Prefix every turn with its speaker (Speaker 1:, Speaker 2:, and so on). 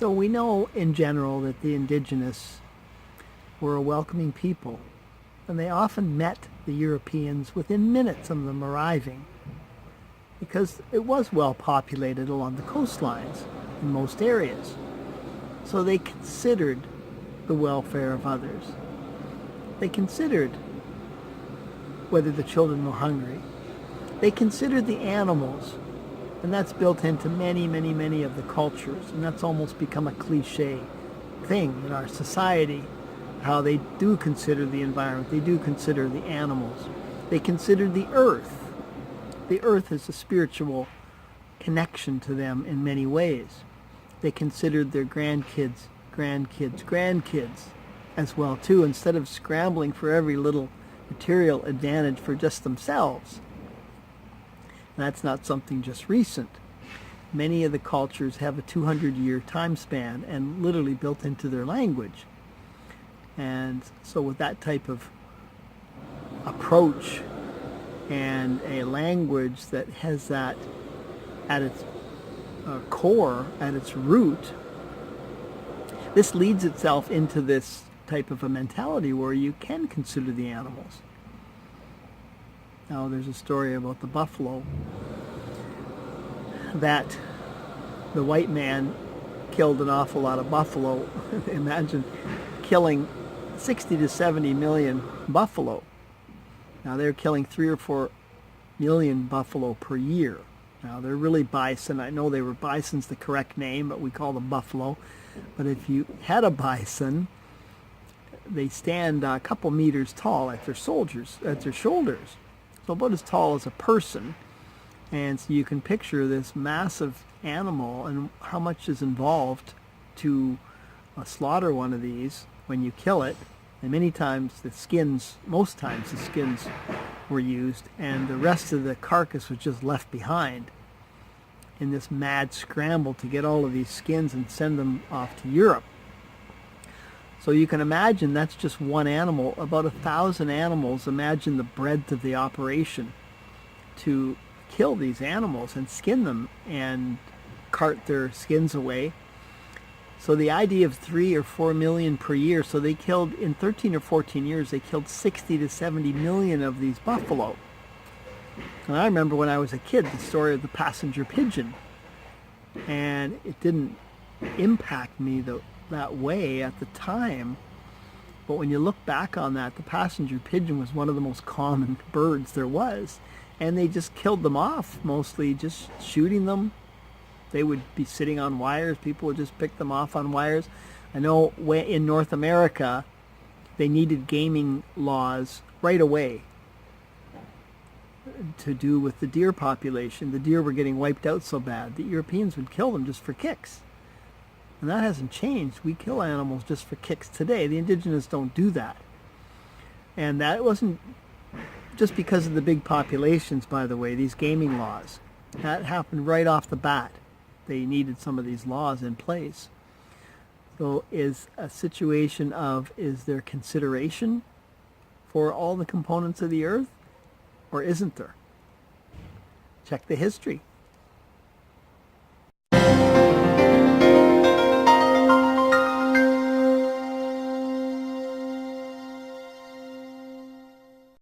Speaker 1: So we know in general that the indigenous were a welcoming people, and they often met the Europeans within minutes of them arriving, because it was well populated along the coastlines in most areas. So they considered the welfare of others. They considered whether the children were hungry. They considered the animals, and that's built into many of the cultures, and that's almost become a cliche thing in our society, how they do consider the environment, they do consider the animals. They considered the earth. The earth is a spiritual connection to them in many ways. They considered their grandkids as well too, instead of scrambling for every little material advantage for just themselves. That's not something just recent. Many of the cultures have a 200-year time span and literally built into their language. And so with that type of approach and a language that has that at its core, at its root, this leads itself into this type of a mentality where you can consider the animals. Now there's a story about the buffalo that the white man killed an awful lot of buffalo. Imagine killing 60 to 70 million buffalo. Now they're killing 3 or 4 million buffalo per year. Now they're really bison. I know they were bison's the correct name, but we call them buffalo. But if you had a bison, they stand a couple meters tall at their shoulders. So about as tall as a person. And so you can picture this massive animal and how much is involved to slaughter one of these when you kill it. And most times the skins were used, and the rest of the carcass was just left behind in this mad scramble to get all of these skins and send them off to Europe. So you can imagine that's just one animal. About 1,000 animals. Imagine the breadth of the operation to kill these animals and skin them and cart their skins away. So the idea of 3 or 4 million per year, so they killed, in 13 or 14 years, they killed 60 to 70 million of these buffalo. And I remember when I was a kid, the story of the passenger pigeon. And it didn't impact me that way at the time. But when you look back on that, the passenger pigeon was one of the most common birds there was. And they just killed them off, mostly just shooting them. They would be sitting on wires. People would just pick them off on wires. I know in North America, they needed gaming laws right away to do with the deer population. The deer were getting wiped out so bad. The Europeans would kill them just for kicks. And that hasn't changed. We kill animals just for kicks today. The indigenous don't do that. And that wasn't just because of the big populations, by the way, these gaming laws. That happened right off the bat. They needed some of these laws in place. So is a situation of, is there consideration for all the components of the earth, or isn't there? Check the history.